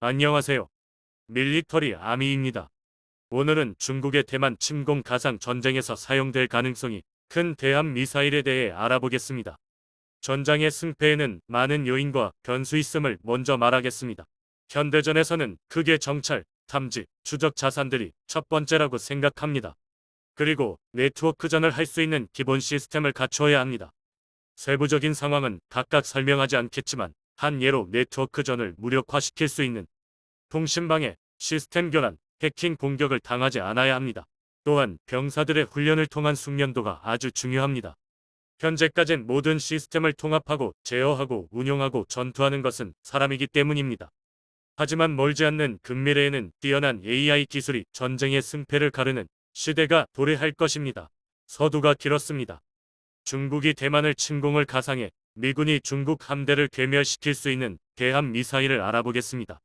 안녕하세요. 밀리터리 아미입니다. 오늘은 중국의 대만 침공 가상 전쟁에서 사용될 가능성이 큰 대함 미사일에 대해 알아보겠습니다. 전장의 승패에는 많은 요인과 변수 있음을 먼저 말하겠습니다. 현대전에서는 크게 정찰, 탐지, 추적 자산들이 첫 번째라고 생각합니다. 그리고 네트워크전을 할 수 있는 기본 시스템을 갖추어야 합니다. 세부적인 상황은 각각 설명하지 않겠지만 한 예로 네트워크전을 무력화시킬 수 있는 통신방해, 시스템 교란, 해킹 공격을 당하지 않아야 합니다. 또한 병사들의 훈련을 통한 숙련도가 아주 중요합니다. 현재까진 모든 시스템을 통합하고 제어하고 운용하고 전투하는 것은 사람이기 때문입니다. 하지만 멀지 않는 근미래에는 뛰어난 AI 기술이 전쟁의 승패를 가르는 시대가 도래할 것입니다. 서두가 길었습니다. 중국이 대만을 침공을 가상해 미군이 중국 함대를 괴멸시킬 수 있는 대함 미사일을 알아보겠습니다.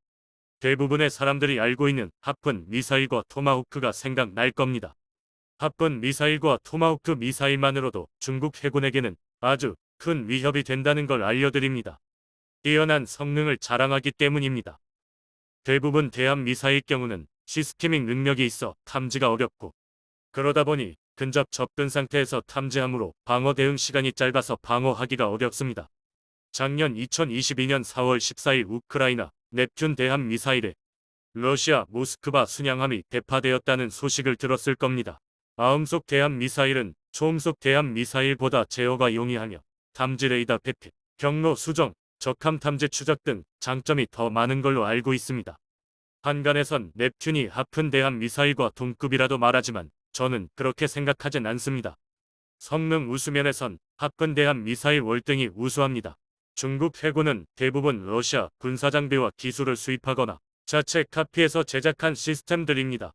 대부분의 사람들이 알고 있는 하픈 미사일과 토마호크가 생각날 겁니다. 하픈 미사일과 토마호크 미사일만으로도 중국 해군에게는 아주 큰 위협이 된다는 걸 알려드립니다. 뛰어난 성능을 자랑하기 때문입니다. 대부분 대함 미사일 경우는 시스테밍 능력이 있어 탐지가 어렵고, 그러다 보니 근접 접근 상태에서 탐지함으로 방어 대응 시간이 짧아서 방어하기가 어렵습니다. 작년 2022년 4월 14일 우크라이나 넵튠 대함 미사일에 러시아 모스크바 순양함이 대파되었다는 소식을 들었을 겁니다. 아음속 대함 미사일은 초음속 대함 미사일보다 제어가 용이하며 탐지 레이더 배치, 경로 수정, 적함 탐지 추적 등 장점이 더 많은 걸로 알고 있습니다. 한간에선 넵튠이 하픈 대함 미사일과 동급이라도 말하지만 저는 그렇게 생각하진 않습니다. 성능 우수면에선 하픈 대함 미사일 월등히 우수합니다. 중국 해군은 대부분 러시아 군사장비와 기술을 수입하거나 자체 카피해서 제작한 시스템들입니다.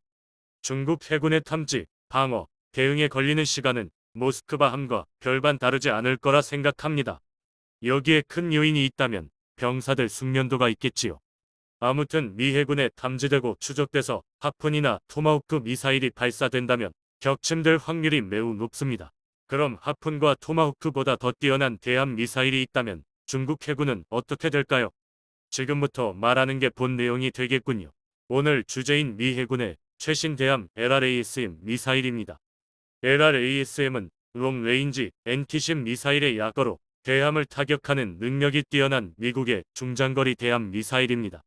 중국 해군의 탐지, 방어, 대응에 걸리는 시간은 모스크바 함과 별반 다르지 않을 거라 생각합니다. 여기에 큰 요인이 있다면 병사들 숙련도가 있겠지요. 아무튼 미 해군에 탐지되고 추적돼서 하푼이나 토마호크 미사일이 발사된다면 격침될 확률이 매우 높습니다. 그럼 하푼과 토마호크보다 더 뛰어난 대함 미사일이 있다면 중국 해군은 어떻게 될까요? 지금부터 말하는 게 본 내용이 되겠군요. 오늘 주제인 미 해군의 최신 대함 LRASM 미사일입니다. LRASM은 롱레인지 엔티심 미사일의 약어로 대함을 타격하는 능력이 뛰어난 미국의 중장거리 대함 미사일입니다.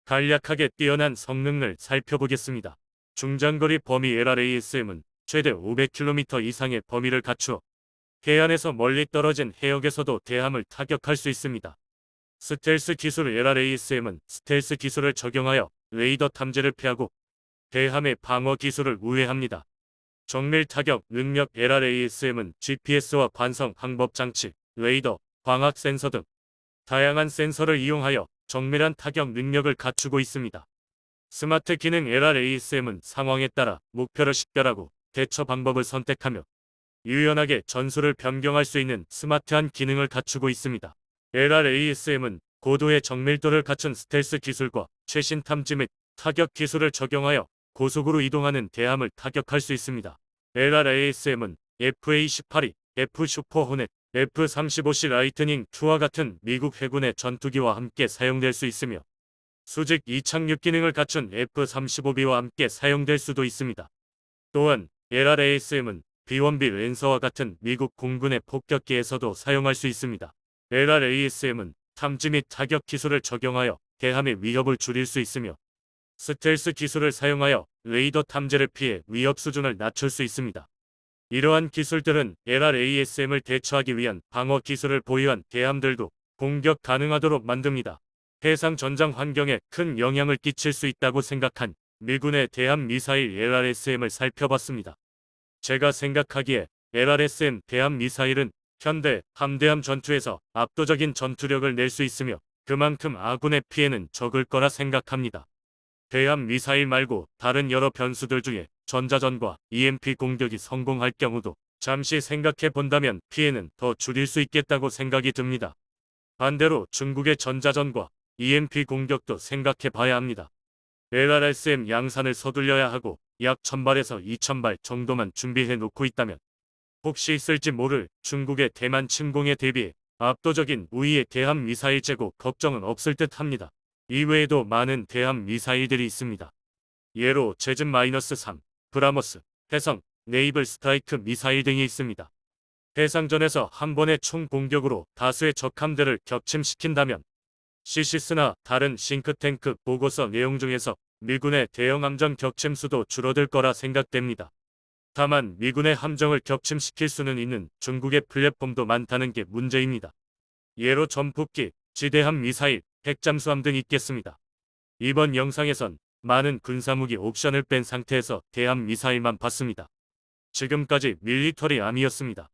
간략하게 뛰어난 성능을 살펴보겠습니다. 중장거리 범위 LRASM은 최대 500km 이상의 범위를 갖추어 해안에서 멀리 떨어진 해역에서도 대함을 타격할 수 있습니다. 스텔스 기술 LRASM은 스텔스 기술을 적용하여 레이더 탐지를 피하고 대함의 방어 기술을 우회합니다. 정밀 타격 능력 LRASM은 GPS와 관성 항법 장치, 레이더, 광학 센서 등 다양한 센서를 이용하여 정밀한 타격 능력을 갖추고 있습니다. 스마트 기능 LRASM은 상황에 따라 목표를 식별하고 대처 방법을 선택하며 유연하게 전술을 변경할 수 있는 스마트한 기능을 갖추고 있습니다. LRASM은 고도의 정밀도를 갖춘 스텔스 기술과 최신 탐지 및 타격 기술을 적용하여 고속으로 이동하는 대함을 타격할 수 있습니다. LRASM은 FA-18E, F-슈퍼 호넷, F-35C 라이트닝 I와 같은 미국 해군의 전투기와 함께 사용될 수 있으며 수직 이착륙 기능을 갖춘 F-35B와 함께 사용될 수도 있습니다. 또한 LRASM은 B-1B 랜서와 같은 미국 공군의 폭격기에서도 사용할 수 있습니다. LRASM은 탐지 및 타격 기술을 적용하여 대함의 위협을 줄일 수 있으며 스텔스 기술을 사용하여 레이더 탐지를 피해 위협 수준을 낮출 수 있습니다. 이러한 기술들은 LRASM을 대처하기 위한 방어 기술을 보유한 대함들도 공격 가능하도록 만듭니다. 해상 전장 환경에 큰 영향을 끼칠 수 있다고 생각한 미군의 대함 미사일 LRSM을 살펴봤습니다. 제가 생각하기에 LRSM 대함 미사일은 현대 함대함 전투에서 압도적인 전투력을 낼 수 있으며 그만큼 아군의 피해는 적을 거라 생각합니다. 대함 미사일 말고 다른 여러 변수들 중에 전자전과 EMP 공격이 성공할 경우도 잠시 생각해 본다면 피해는 더 줄일 수 있겠다고 생각이 듭니다. 반대로 중국의 전자전과 EMP 공격도 생각해 봐야 합니다. LRSM 양산을 서둘려야 하고 약 1000발에서 2000발 정도만 준비해 놓고 있다면 혹시 있을지 모를 중국의 대만 침공에 대비해 압도적인 우위의 대함 미사일 제고 걱정은 없을 듯 합니다. 이외에도 많은 대함 미사일들이 있습니다. 예로 제즘-3, 브라모스, 해성, 네이블 스트라이크 미사일 등이 있습니다. 해상전에서 한 번의 총 공격으로 다수의 적함들을 격침시킨다면 시시스나 다른 싱크탱크 보고서 내용 중에서 미군의 대형 함정 격침 수도 줄어들 거라 생각됩니다. 다만 미군의 함정을 격침시킬 수는 있는 중국의 플랫폼도 많다는 게 문제입니다. 예로 전폭기, 지대함 미사일, 핵잠수함 등 있겠습니다. 이번 영상에선 많은 군사무기 옵션을 뺀 상태에서 대함 미사일만 봤습니다. 지금까지 밀리터리 암이었습니다.